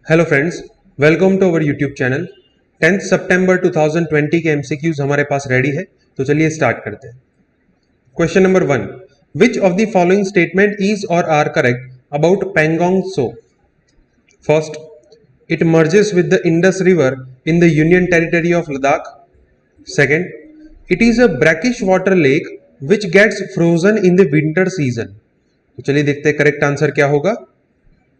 Hello friends, welcome to our YouTube channel. 10 सितंबर 2020 के MCQs हमारे पास रेडी है, तो चलिए स्टार्ट करते हैं। Question number 1, which of the following statement is और are correct about Pangong Tso? First, it merges with the Indus river in the union territory of Ladakh. Second, it is a brackish water lake which gets frozen in the winter season. तो चलिए देखते हैं correct answer क्या होगा।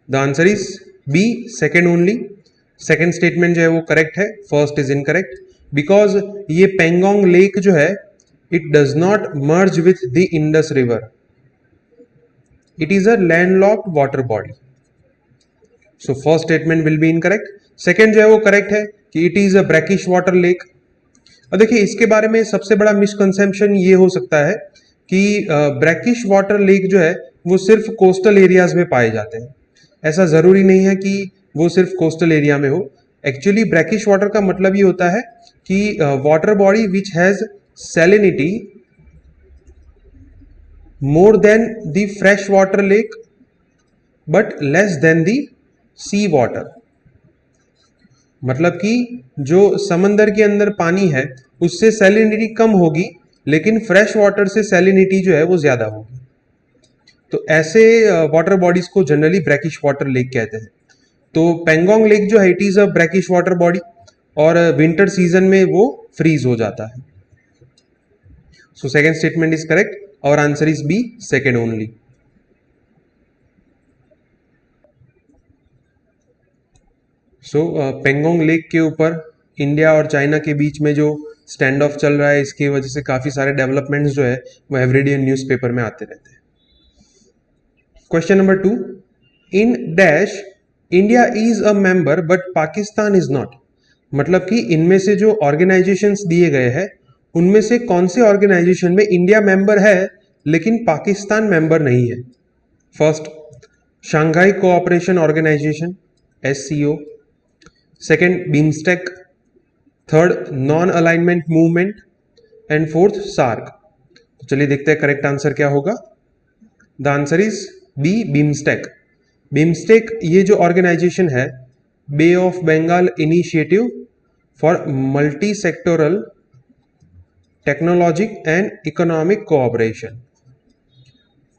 The answer is B, second only. Second statement जो है वो correct है, फर्स्ट इज इनकरेक्ट, बिकॉज ये पेंगोंग लेक जो है it does not merge with the Indus river, it is a landlocked water body. So first statement will be incorrect. Second जो है वो करेक्ट है कि it is a brackish water lake. अब देखिए इसके बारे में सबसे बड़ा मिसकंसेप्शन ये हो सकता है कि ब्रैकिश वाटर लेक जो है वो सिर्फ कोस्टल एरियाज में पाए जाते हैं। ऐसा जरूरी नहीं है कि वो सिर्फ कोस्टल एरिया में हो। एक्चुअली ब्रैकिश वाटर का मतलब ये होता है कि water body which has salinity more than the fresh water lake but less than the sea water. मतलब कि जो समंदर के अंदर पानी है उससे सैलिनिटी कम होगी, लेकिन फ्रेश वाटर से सैलिनिटी जो है वो ज्यादा होगी। तो ऐसे वाटर बॉडीज को जनरली ब्रैकिश वाटर लेक कहते हैं। तो पेंगोंग लेक जो है it is a brackish water body और विंटर सीजन में वो फ्रीज हो जाता है। So second statement is correct और answer is B, second only. So Pangong lake के ऊपर इंडिया और चाइना के बीच में जो स्टैंड ऑफ चल रहा है, इसकी वजह से काफी सारे डेवलपमेंट्स जो है वो एवरीडे न्यूज़पेपर में आते रहते हैं। Question number 2, in dash India is a member but Pakistan is not. मतलब कि इनमें से जो ऑर्गेनाइजेशंस दिए गए हैं उनमें से कौन से ऑर्गेनाइजेशन में इंडिया मेंबर है लेकिन पाकिस्तान मेंबर नहीं है। First, Shanghai cooperation organization SCO। Second, BIMSTEC. Third, non alignment movement and fourth, SAARC. तो चलिए देखते हैं करेक्ट आंसर क्या होगा। The answer is B, BIMSTEC. BIMSTEC ये जो ऑर्गेनाइजेशन है, bay of Bengal initiative for multi sectoral technologic and economic cooperation.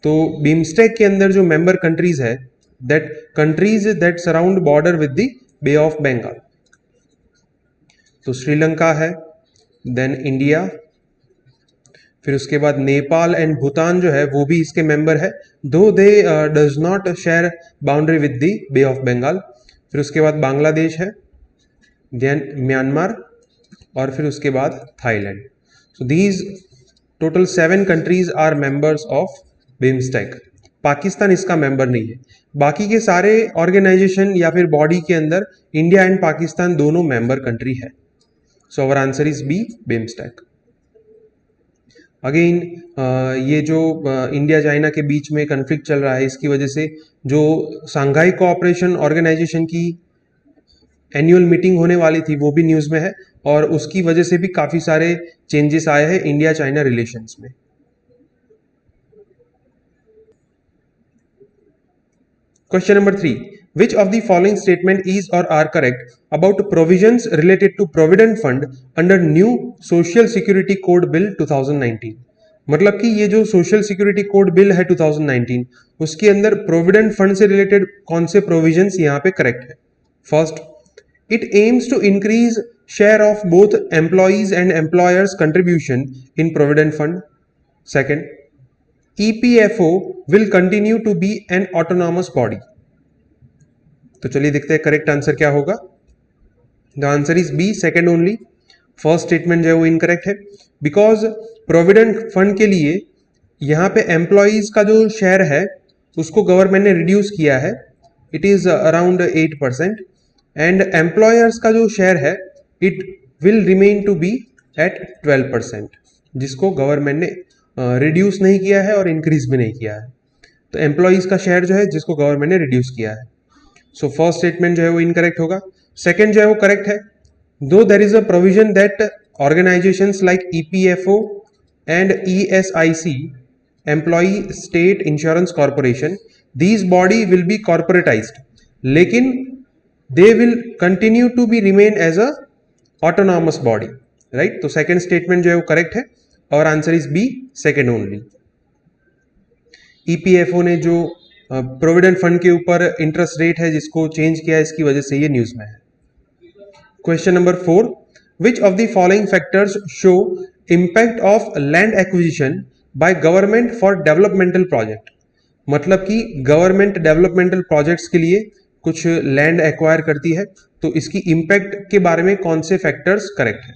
तो बिम्स्टेक के अंदर जो मेंबर कंट्रीज है, that countries that surround border with the bay of Bengal. तो श्रीलंका है, देन इंडिया, फिर उसके बाद नेपाल एंड भूटान जो है वो भी इसके मेंबर है, though they does not share boundary with the bay of Bengal. फिर उसके बाद बांग्लादेश है, देन म्यांमार और फिर उसके बाद Thailand. So these total 7 countries are members of BIMSTEC. Pakistan इसका मेंबर नहीं है। बाकी के सारे ऑर्गेनाइजेशन या फिर बॉडी के अंदर इंडिया एंड पाकिस्तान दोनों मेंबर कंट्री है। So our answer is B, BIMSTEC. Again ये जो इंडिया चाइना के बीच में कन्फ्लिक्ट चल रहा है, इसकी वजह से जो शंघाई कोऑपरेशन ऑर्गेनाइजेशन की एनुअल मीटिंग होने वाली थी वो भी न्यूज़ में है और उसकी वजह से भी काफ़ी सारे चेंजेस आए हैं इंडिया चाइना रिलेशंस में। Question number 3, which of the following statement is or are correct about provisions related to provident fund under new social security code bill 2019। मतलब कि ये जो सोशल सिक्योरिटी कोड बिल है 2019 उसके अंदर प्रोविडेंट फंड से related कौन से प्रोविजंस यहाँ पे करेक्ट है। First, it aims to increase share of both employees and employers contribution in provident fund. Second, EPFO will continue to be an autonomous body। तो चलिए देखते हैं करेक्ट आंसर क्या होगा। The answer is B, second only. First statement जो है वो incorrect है, बिकॉज प्रोविडेंट फंड के लिए यहाँ पे एम्प्लॉइज का जो शेयर है उसको गवर्नमेंट ने रिड्यूस किया है, it is around 8%, and employers का जो शेयर है it will remain to be at 12%, जिसको गवर्नमेंट ने रिड्यूस नहीं किया है और इंक्रीज भी नहीं किया है। तो एम्प्लॉइज का शेयर जो है जिसको गवर्नमेंट ने रिड्यूस किया है। सो फर्स्ट स्टेटमेंट जो है वो इनकरेक्ट होगा। सेकंड जो है वो करेक्ट है, though there is a provision that organizations like EPFO and ESIC, employee state insurance corporation, these body will be corporatized, लेकिन they will continue to be remain as a autonomous body, right? तो second statement जो है वो correct है और answer is B, second only. EPFO ने जो provident fund के ऊपर इंटरेस्ट रेट है जिसको चेंज किया है, इसकी वजह से ये न्यूज में है। Question number 4, which of the following factors show impact of land acquisition by government for developmental project. मतलब कि गवर्नमेंट डेवलपमेंटल प्रोजेक्ट्स के लिए कुछ लैंड एक्वायर करती है, तो इसकी इंपैक्ट के बारे में कौन से फैक्टर्स करेक्ट है?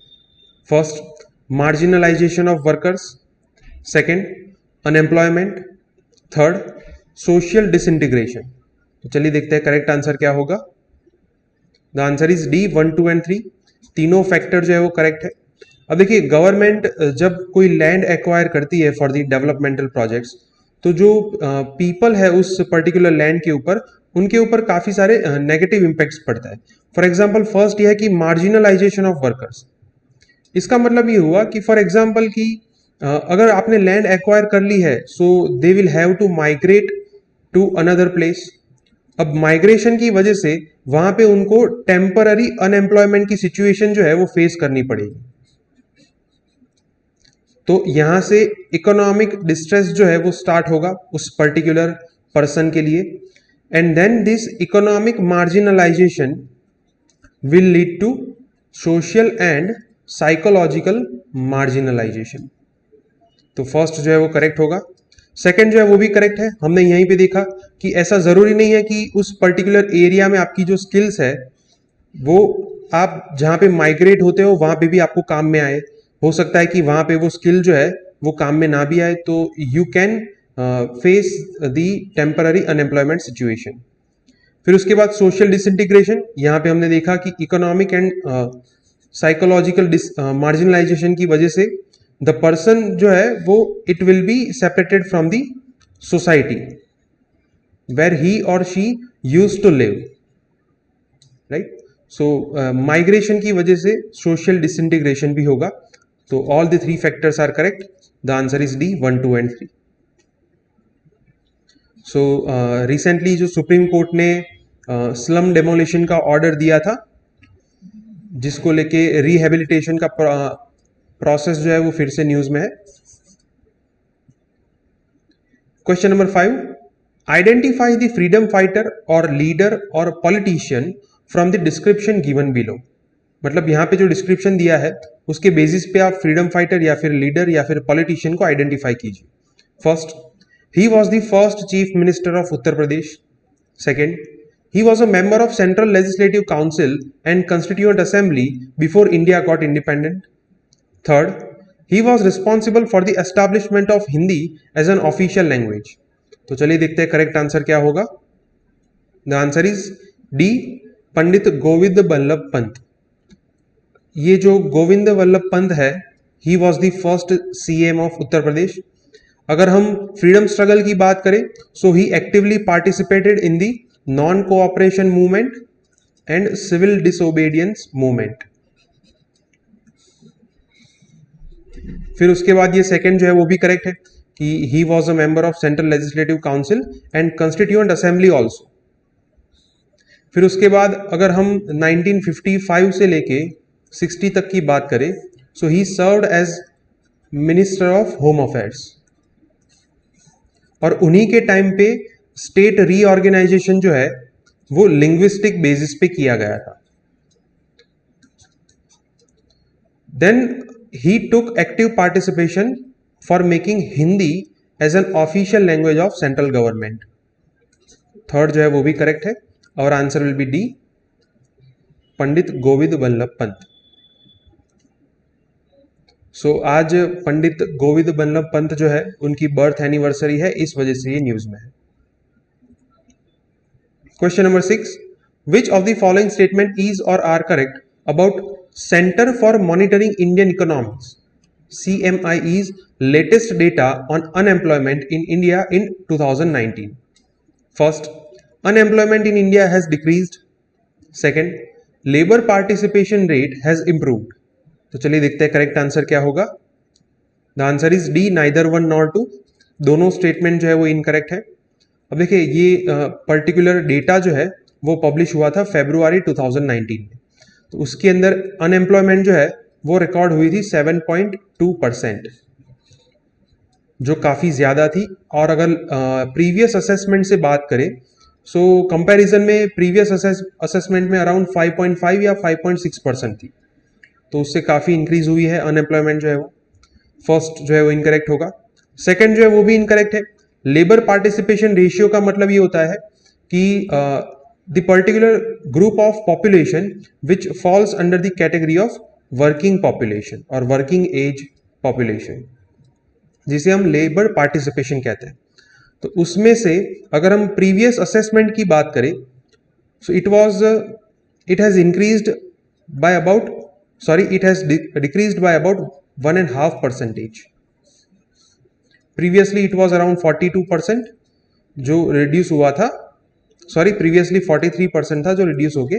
First, marginalisation of workers, second, unemployment, third, social disintegration. तो चलिए देखते हैं करेक्ट आंसर क्या होगा। The answer is D, 1, 2 and 3। तीनों फैक्टर जो है वो करेक्ट है। अब देखिए, गवर्नमेंट जब कोई लैंड एक्वायर करती है फॉर द डेवलपमेंटल प्रोजेक्ट्स, तो जो पीपल है उस पर्टिकुलर लैंड के ऊपर, उनके ऊपर काफी सारे नेगेटिव इम्पैक्ट्स पड़ता है। फॉर एग्जांपल, फर्स्ट ये है कि मार्जिनलाइजेशन ऑफ वर्कर्स। इसका मतलब ये हुआ कि फॉर एग्जांपल कि अगर आपने लैंड एक्वायर कर ली है, so they will have to migrate to another place. अब माइग्रेशन की वजह से वहां पे उनको टेम्पररी अनएम्प्लॉयमेंट की सिचुएशन जो है वो फेस करनी पड़ेगी। तो यहां से इकोनॉमिक डिस्ट्रेस जो है वो स्टार्ट होगा उस पर्टिकुलर पर्सन के लिए, and then this economic marginalization will lead to social and psychological marginalization. तो फर्स्ट जो है वो करेक्ट होगा। सेकंड जो है वो भी करेक्ट है। हमने यहीं पे देखा कि ऐसा जरूरी नहीं है कि उस पर्टिकुलर एरिया में आपकी जो स्किल्स है वो आप जहां पे माइग्रेट होते हो वहां पे भी आपको काम में आए। हो सकता है कि वहां पे वो स्किल जो है वो काम में ना भी आए, तो you can face the temporary unemployment situation. फिर उसके बाद सोशल डिसइंटीग्रेशन, यहाँ पे हमने देखा कि इकोनॉमिक एंड साइकोलॉजिकल मार्जिनलाइजेशन की वजह से द पर्सन जो है वो it will be separated from the society where he और she use to live, right. So migration की वजह से सोशल डिसइंटीग्रेशन भी होगा। तो all the 3 factors are correct. The answer is D, 1, 2 and 3। So recently जो सुप्रीम कोर्ट ने slum demolition का ऑर्डर दिया था, जिसको लेके रिहेबिलिटेशन का प्रोसेस जो है वो फिर से न्यूज में है। Question number 5, identify the freedom fighter और लीडर और politician from the description given below. मतलब यहाँ पे जो डिस्क्रिप्शन दिया है उसके बेसिस पे आप फ्रीडम फाइटर या फिर लीडर या फिर पॉलिटिशियन को आइडेंटिफाई कीजिए। First, he was the first chief minister of Uttar Pradesh. Second, he was a member of Central Legislative Council and Constituent Assembly before India got independent. Third, he was responsible for the establishment of Hindi as an official language. तो चलिए देखते हैं correct answer क्या होगा। The answer is D, पंडित गोविंद बल्लभ पंत। ये जो गोविंद वल्लभ पंत है, he was the first CM of Uttar Pradesh. अगर हम फ्रीडम स्ट्रगल की बात करें, so he actively participated in the non cooperation movement and civil disobedience movement. फिर उसके बाद ये सेकंड जो है वो भी करेक्ट है कि he was a member of central legislative council and constituent assembly also. फिर उसके बाद अगर हम 1955 से लेके 60 तक की बात करें, so he served as minister of home affairs, और उन्हीं के टाइम पे स्टेट रीऑर्गेनाइजेशन जो है वो लिंग्विस्टिक बेसिस पे किया गया था। Then he took active participation for making Hindi as an official language of central government. Third जो है वो भी करेक्ट है और answer will be D, Pandit Govind Ballabh Pant. So आज पंडित गोविंद बल्लभ पंत जो है उनकी बर्थ एनिवर्सरी है, इस वजह से ये न्यूज में है। Question number 6, which of the following statement is or are correct about Center for Monitoring Indian Economics CMIE's latest data on unemployment in India in 2019? First, unemployment in India has decreased. Second, labor participation rate has improved. तो चलिए देखते हैं correct answer क्या होगा। The answer is D, neither 1 nor 2। दोनों statement जो है वो इनकरेक्ट है। अब देखिए, ये पर्टिकुलर डेटा जो है वो पब्लिश हुआ था फरवरी 2019 में। तो उसके अंदर अनएम्प्लॉयमेंट जो है वो रिकॉर्ड हुई थी 7.2%, जो काफ़ी ज़्यादा थी। और अगर प्रीवियस असेसमेंट से बात करें, सो कंपैरिजन में प्रीवियस असेसमेंट में अराउंड 5.5 या 5.6% थी, तो उससे काफ़ी इंक्रीज हुई है अनएम्प्लॉयमेंट जो है वो। फर्स्ट जो है वो इनकरेक्ट होगा। सेकंड जो है वो भी इनकरेक्ट है। लेबर पार्टिसिपेशन रेशियो का मतलब ये होता है कि the particular group of population which falls under the category of working population और वर्किंग एज पॉपुलेशन, जिसे हम लेबर पार्टिसिपेशन कहते हैं। तो उसमें से अगर हम प्रीवियस असेसमेंट की बात करें, so it has increased by about it has decreased by about 1.5%. Previously it was around 42% जो रिड्यूस हुआ था, प्रीवियसली 43% था जो रिड्यूस होके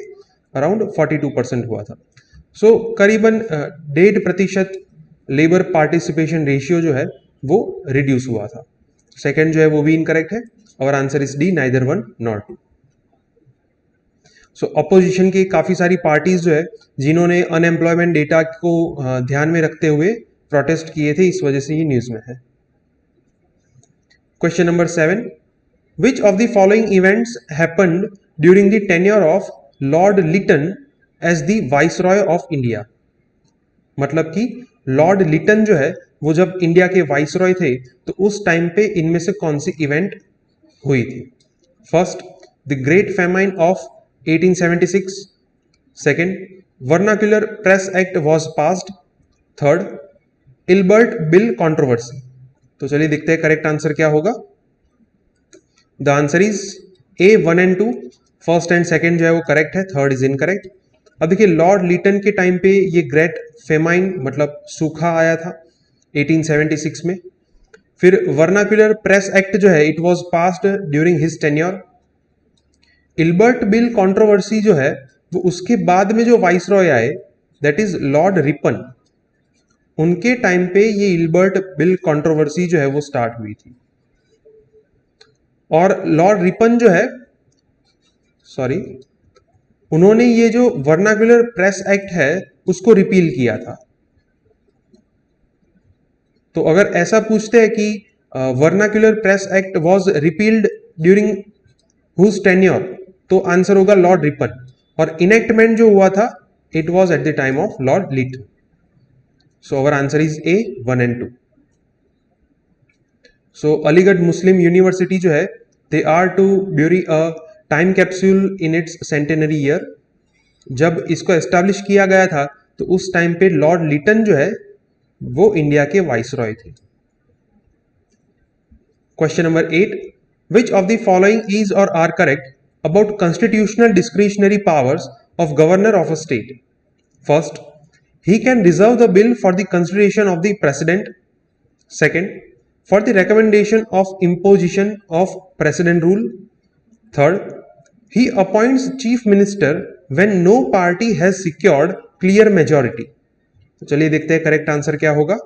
अराउंड 42% हुआ था। सो करीबन 1.5% लेबर पार्टिसिपेशन रेशियो जो है वो रिड्यूस हुआ था। सेकेंड जो है वो भी इनकरेक्ट है। और answer is D, neither one nor two. So opposition की काफ़ी सारी पार्टीज जो है जिन्होंने अनएम्प्लॉयमेंट डेटा को ध्यान में रखते हुए प्रोटेस्ट किए थे, इस वजह से ये न्यूज़ में है। Question number 7, which of the following events happened during the tenure of Lord Lytton as the viceroy of India. मतलब कि लॉर्ड लिटन जो है वो जब इंडिया के वाइसरॉय थे तो उस टाइम पे इनमें से कौन सी इवेंट हुई थी? First, the great famine of 1876. Second, Vernacular Press Act was passed. Third, Ilbert Bill controversy. तो चलिए देखते हैं करेक्ट आंसर क्या होगा। The answer is A 1 and 2। First and second जो है वो करेक्ट है, थर्ड इज इनकरेक्ट। अब देखिए लॉर्ड लिटन के टाइम पे ये ग्रेट फेमाइन मतलब सूखा आया था 1876 में। फिर वर्नाक्यूलर प्रेस एक्ट जो है it was passed during his tenure. Ilbert bill controversy जो है वो उसके बाद में जो वाइसरॉय आए, दैट इज लॉर्ड रिपन, उनके टाइम पे ये इल्बर्ट बिल कंट्रोवर्सी जो है वो स्टार्ट हुई थी। और लॉर्ड रिपन जो है उन्होंने ये जो वर्नाक्यूलर प्रेस एक्ट है उसको रिपील किया था। तो अगर ऐसा पूछते हैं कि vernacular press act was repealed during whose tenure, तो आंसर होगा लॉर्ड रिपन। और इनेक्टमेंट जो हुआ था it was at the time of Lord Lytton. So our answer is A 1 and 2। So Aligarh Muslim University जो है they are to bury a time capsule in its centenary year. जब इसको establish किया गया था तो उस टाइम पे लॉर्ड लिटन जो है वो इंडिया के वाइसरॉय थे। Question number 8, which of the following is और are correct about constitutional discretionary powers of governor of a state? First, he can reserve the bill for the consideration of the president. Second, for the recommendation of imposition of president rule. Third, he appoints chief minister when no party has secured clear majority. तो चलिए देखते हैं correct answer क्या होगा।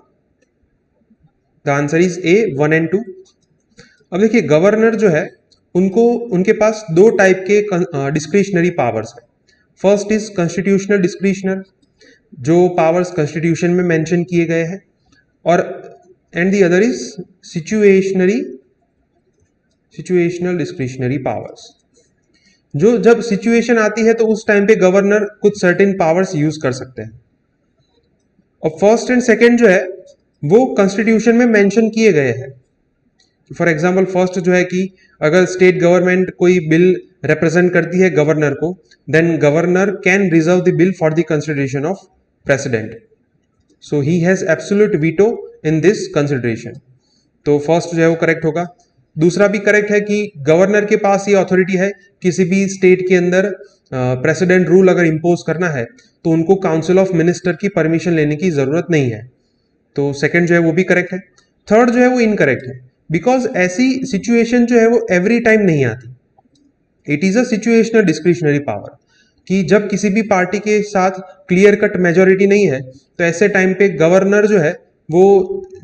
The answer is A 1 and 2। अब देखिए governor जो है उनके पास दो टाइप के डिस्क्रिशनरी पावर्स है। फर्स्ट इज कॉन्स्टिट्यूशनल डिस्क्रिशनर, जो पावर्स कॉन्स्टिट्यूशन में मेंशन किए गए हैं, और and the other is situational discretionary powers, जो जब सिचुएशन आती है तो उस टाइम पे गवर्नर कुछ सर्टेन पावर्स यूज कर सकते हैं। और फर्स्ट एंड सेकेंड जो है वो कॉन्स्टिट्यूशन में मेंशन किए गए हैं। फॉर एग्जाम्पल फर्स्ट जो है कि अगर स्टेट गवर्नमेंट कोई बिल रिप्रेजेंट करती है गवर्नर को, then governor can reserve the bill for the consideration of president. So he has absolute veto in this consideration. तो फर्स्ट जो है वो करेक्ट होगा। दूसरा भी करेक्ट है कि गवर्नर के पास ये अथॉरिटी है किसी भी स्टेट के अंदर प्रेसिडेंट रूल अगर इम्पोज करना है तो उनको काउंसिल ऑफ मिनिस्टर की परमिशन लेने की जरूरत नहीं है। तो सेकंड जो है वो भी करेक्ट है। थर्ड जो है वो इनकरेक्ट है, बिकॉज ऐसी सिचुएशन जो है वो एवरी टाइम नहीं आती। It is a situational discretionary power कि जब किसी भी पार्टी के साथ क्लियर कट मेजोरिटी नहीं है तो ऐसे टाइम पे गवर्नर जो है वो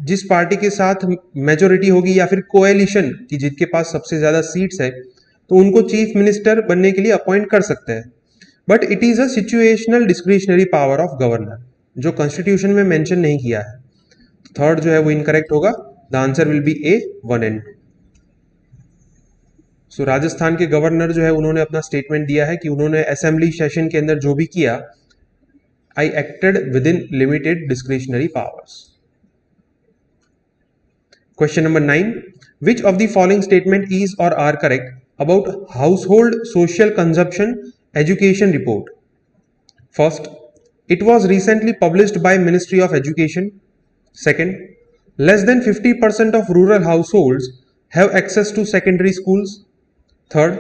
जिस पार्टी के साथ मेजोरिटी होगी या फिर कोएलिशन की जिसके पास सबसे ज्यादा सीट्स है तो उनको चीफ मिनिस्टर बनने के लिए अपॉइंट कर सकते हैं, but it is a situational discretionary power of governor, जो कॉन्स्टिट्यूशन में मेंशन नहीं किया है। थर्ड जो है वो इनकरेक्ट होगा। The answer will B A 1 and 2। सो राजस्थान के गवर्नर जो है उन्होंने अपना स्टेटमेंट दिया है कि उन्होंने असेंबली सेशन के अंदर जो भी किया, I acted within limited discretionary powers. Question number 9, which of the following statement is और are correct about household social consumption education report? First, it was recently published by Ministry of Education. Second, less than 50% of rural households have access to secondary schools. Third,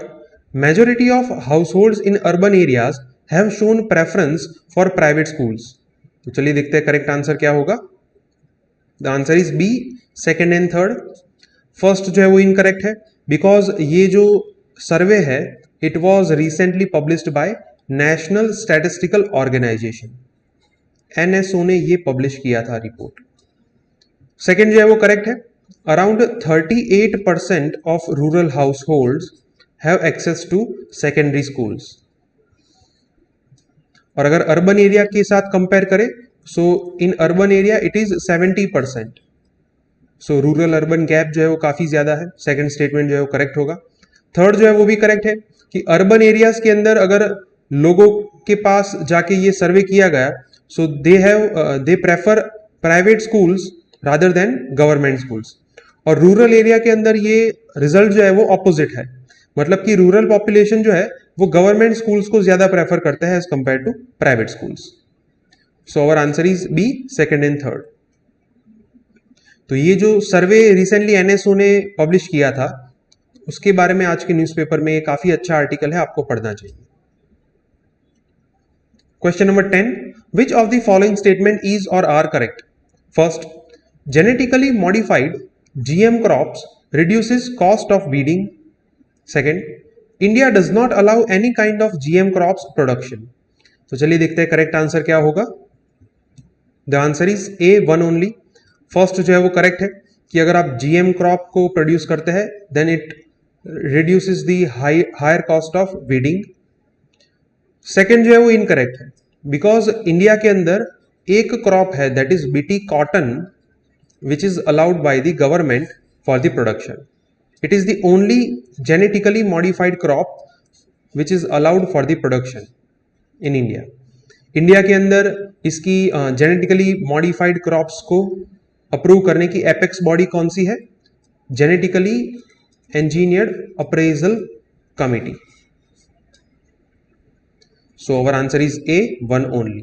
majority of households in urban areas have shown preference for private schools. तो चलिए देखते हैं correct answer क्या होगा। The answer is B, second and third. First जो है वो incorrect है, बिकॉज ये जो सर्वे है it was recently published by national statistical organisation, NSO ने ये पब्लिश किया था रिपोर्ट। सेकेंड जो है वो करेक्ट है, around 38% of rural households have access to secondary schools. और अगर अर्बन एरिया के साथ कंपेयर करें, so in urban area it is 70%। So rural urban gap जो है वो काफी ज्यादा है। सेकेंड स्टेटमेंट जो है वो करेक्ट होगा। थर्ड जो है वो भी करेक्ट है कि अर्बन एरियाज के अंदर अगर लोगों के पास जाके ये सर्वे किया गया, so they prefer private schools rather than government schools. और रूरल एरिया के अंदर ये रिजल्ट जो है वो ऑपोजिट है, मतलब कि रूरल पॉपुलेशन जो है वो गवर्नमेंट स्कूल्स को ज्यादा प्रेफर करता है as compare to private schools. So our answer is B, second and third. तो ये जो सर्वे रिसेंटली एनएसओ ने पब्लिश किया था उसके बारे में आज के न्यूज़पेपर में काफी अच्छा आर्टिकल है, आपको पढ़ना चाहिए। Question number 10, which of the following statement is or are correct? First, genetically modified GM crops reduces cost of weeding. Second, India does not allow any kind of GM crops production. तो चलिए देखते हैं correct answer क्या होगा। The answer is A, 1 only। First जो है वो correct है कि अगर आप GM क्रॉप को प्रोड्यूस करते हैं then it reduces the higher cost of weeding. Second जो है वो इनकरेक्ट है, बिकॉज इंडिया के अंदर एक क्रॉप है that is BT cotton which is allowed by the government for the production. It is the only genetically modified crop which is allowed for the production in India. India के अंदर इसकी genetically modified crops को approve करने की apex body कौन सी है? Genetically engineered appraisal committee. So our answer is A, 1 only.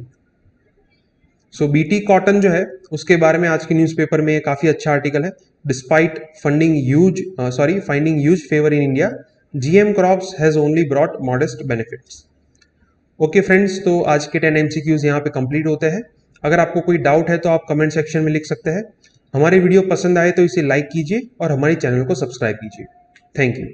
So BT cotton जो है उसके बारे में आज के न्यूज़पेपर में काफी अच्छा आर्टिकल है। Despite funding finding huge favour in India, GM crops has only brought modest benefits. Okay friends, तो आज के 10 MCQs यहाँ पे कंप्लीट होते हैं। अगर आपको कोई डाउट है तो आप कमेंट सेक्शन में लिख सकते हैं। हमारी वीडियो पसंद आए तो इसे लाइक कीजिए और हमारे चैनल को सब्सक्राइब कीजिए। Thank you.